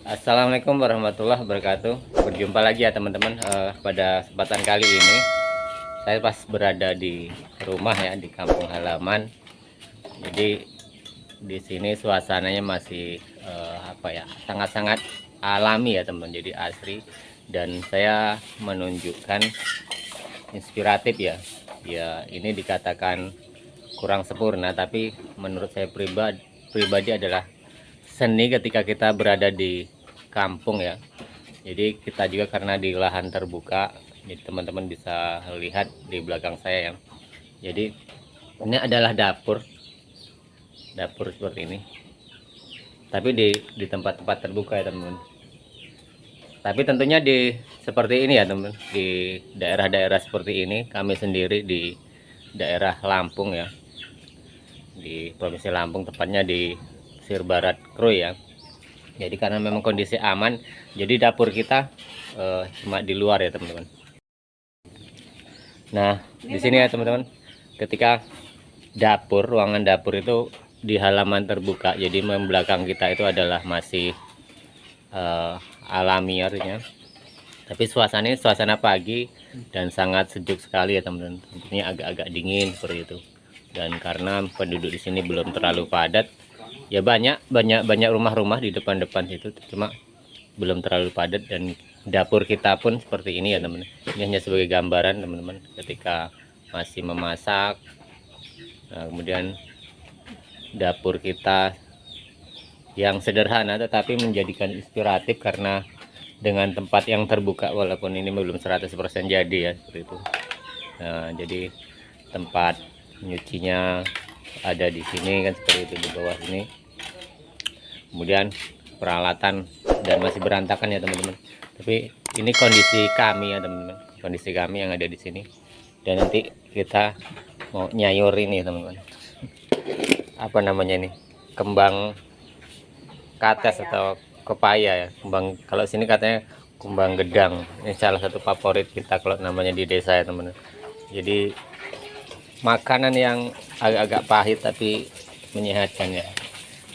Assalamualaikum warahmatullahi wabarakatuh. Berjumpa lagi ya teman-teman. Pada kesempatan kali ini saya pas berada di rumah ya, di kampung halaman. Jadi di sini suasananya masih sangat-sangat alami ya teman. Jadi asri, dan saya menunjukkan inspiratif ya. Ya, ini dikatakan kurang sempurna, tapi menurut saya pribadi adalah seni ketika kita berada di kampung ya. Jadi kita juga karena di lahan terbuka, jadi teman-teman bisa lihat di belakang saya ya. Jadi ini adalah dapur seperti ini, tapi di tempat-tempat terbuka ya teman-teman. Tapi tentunya di seperti ini ya teman, di daerah-daerah seperti ini, kami sendiri di daerah Lampung ya, di provinsi Lampung, tepatnya di Pesisir Barat Krui ya. Jadi karena memang kondisi aman, jadi dapur kita cuma di luar ya teman-teman. Nah di sini ya teman-teman, ketika ruangan dapur itu di halaman terbuka, jadi belakang kita itu adalah masih alami artinya, tapi suasana pagi dan sangat sejuk sekali ya teman-teman. Tentunya agak-agak dingin seperti itu, dan karena penduduk di sini belum terlalu padat ya, banyak rumah-rumah di depan situ, cuma belum terlalu padat. Dan dapur kita pun seperti ini ya teman-teman. Ini hanya sebagai gambaran teman-teman, ketika masih memasak. Nah, kemudian dapur kita yang sederhana tetapi menjadikan inspiratif karena dengan tempat yang terbuka, walaupun ini belum 100% jadi ya seperti itu. Nah, jadi tempat nyucinya ada di sini kan, seperti itu di bawah sini. Kemudian peralatan dan masih berantakan ya teman-teman. Tapi ini kondisi kami ya teman-teman, kondisi kami yang ada di sini. Dan nanti kita mau nyayur ini teman-teman, apa namanya ini, kembang kates atau kepaya ya, kembang, kalau sini katanya kembang gedang. Ini salah satu favorit kita kalau namanya di desa ya teman-teman. Jadi makanan yang agak-agak pahit tapi menyehatkan ya.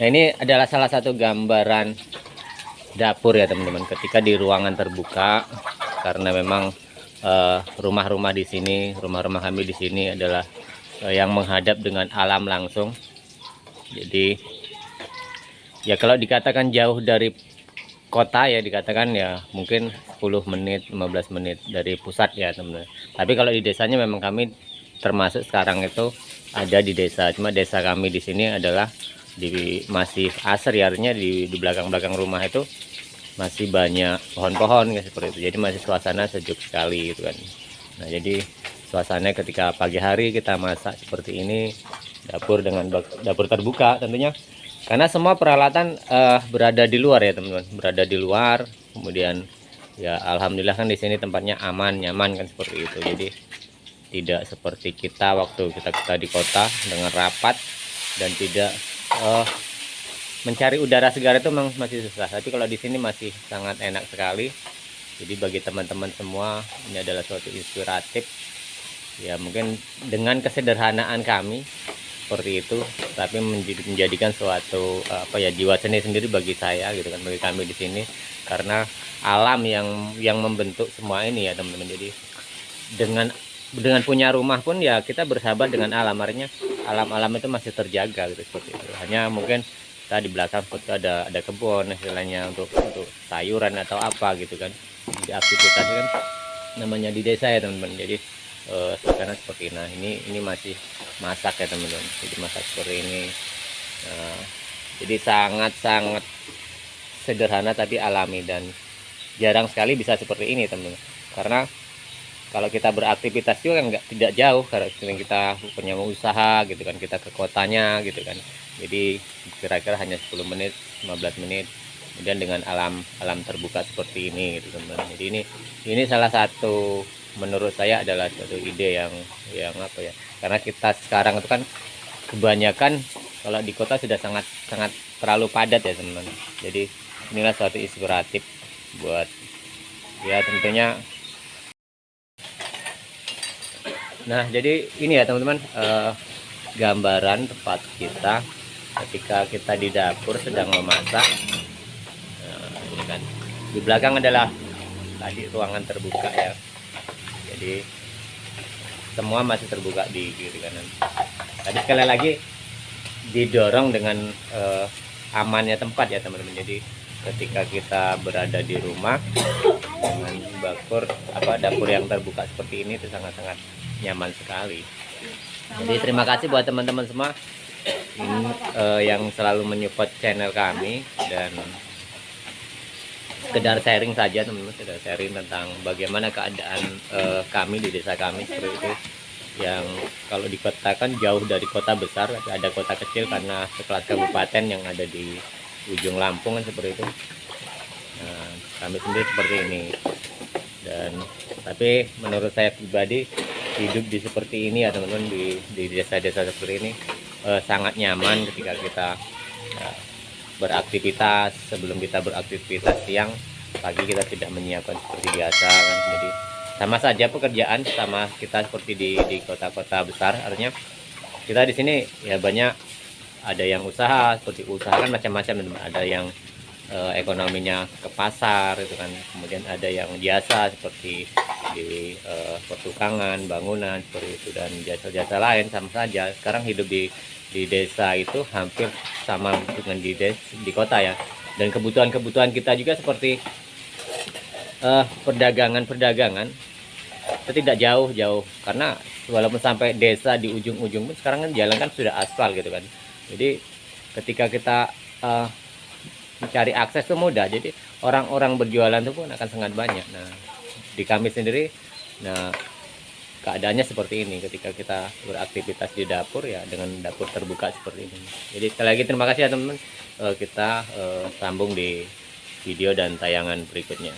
Nah ini adalah salah satu gambaran dapur ya teman-teman, ketika di ruangan terbuka, karena memang rumah-rumah di sini, rumah-rumah kami di sini adalah yang menghadap dengan alam langsung. Jadi ya kalau dikatakan jauh dari kota ya, dikatakan ya mungkin 10 menit 15 menit dari pusat ya teman-teman. Tapi kalau di desanya memang kami termasuk sekarang itu ada di desa, cuma desa kami di sini adalah masih asri, artinya di belakang-belakang rumah itu masih banyak pohon-pohon ya, seperti itu. Jadi masih suasana sejuk sekali gitu kan. Nah jadi suasana ketika pagi hari kita masak seperti ini, dapur dengan dapur terbuka tentunya, karena semua peralatan berada di luar ya teman-teman, berada di luar. Kemudian ya alhamdulillah kan di sini tempatnya aman, nyaman kan, seperti itu. Jadi tidak seperti kita waktu kita di kota dengan rapat dan tidak mencari udara segar, itu memang masih susah. Tapi kalau di sini masih sangat enak sekali. Jadi bagi teman-teman semua, ini adalah suatu inspiratif ya, mungkin dengan kesederhanaan kami seperti itu, tapi menjadikan suatu jiwa seni sendiri bagi saya gitu kan, bagi kami di sini, karena alam yang membentuk semua ini ya teman-teman. Jadi dengan punya rumah pun ya kita bersahabat dengan alam, artinya alam-alam itu masih terjaga gitu, seperti itu. Hanya mungkin kita di belakang seperti ada kebun istilahnya, untuk sayuran atau apa gitu kan. Di aktivitas kan namanya di desa ya teman-teman. Jadi suasana seperti ini masih masak ya teman-teman. Jadi masak seperti ini. Jadi sangat-sangat sederhana tapi alami, dan jarang sekali bisa seperti ini teman-teman. Karena kalau kita beraktivitas juga kan tidak jauh, karena kita punya usaha gitu kan, kita ke kotanya gitu kan. Jadi kira-kira hanya 10 menit 15 menit, kemudian dengan alam terbuka seperti ini gitu teman-teman. Jadi ini salah satu, menurut saya adalah suatu ide yang apa ya, karena kita sekarang itu kan kebanyakan kalau di kota sudah sangat terlalu padat ya teman-teman. Jadi inilah suatu inspiratif buat ya tentunya. Nah jadi ini ya teman-teman, gambaran tempat kita ketika kita di dapur sedang memasak. Nah, ini Di belakang adalah tadi ruangan terbuka ya. Jadi semua masih terbuka di kiri kanan. Tadi sekali lagi didorong dengan amannya tempat ya teman-teman. Jadi ketika kita berada di rumah dengan dapur yang terbuka seperti ini itu sangat-sangat nyaman sekali. Jadi terima kasih buat teman-teman semua yang selalu menyupport channel kami, dan sekedar sharing saja teman-teman, sekedar sharing tentang bagaimana keadaan kami di desa kami seperti itu. Yang kalau di kota kan jauh dari kota besar, ada kota kecil karena sekelas kabupaten yang ada di ujung Lampung kan seperti itu. Nah, kami sendiri seperti ini, dan tapi menurut saya pribadi hidup di seperti ini ya teman-teman, di desa-desa seperti ini sangat nyaman ketika kita beraktivitas. Sebelum kita beraktivitas siang, pagi kita tidak menyiapkan seperti biasa kan. Jadi sama saja pekerjaan sama kita seperti di kota-kota besar. Artinya kita di sini ya banyak, ada yang usaha, seperti usaha kan macam-macam, ada yang ekonominya ke pasar itu kan, kemudian ada yang jasa seperti di pertukangan, bangunan seperti itu, dan jasa-jasa lain. Sama saja sekarang hidup di desa itu hampir sama dengan di kota ya. Dan kebutuhan-kebutuhan kita juga seperti perdagangan itu tidak jauh-jauh, karena walaupun sampai desa di ujung-ujung pun sekarang kan jalan kan sudah aspal gitu kan. Jadi ketika kita mencari akses itu mudah, jadi orang-orang berjualan itu pun akan sangat banyak. Nah di kami sendiri, nah keadaannya seperti ini ketika kita beraktivitas di dapur ya, dengan dapur terbuka seperti ini. Jadi sekali lagi terima kasih ya teman-teman. Kita sambung di video dan tayangan berikutnya.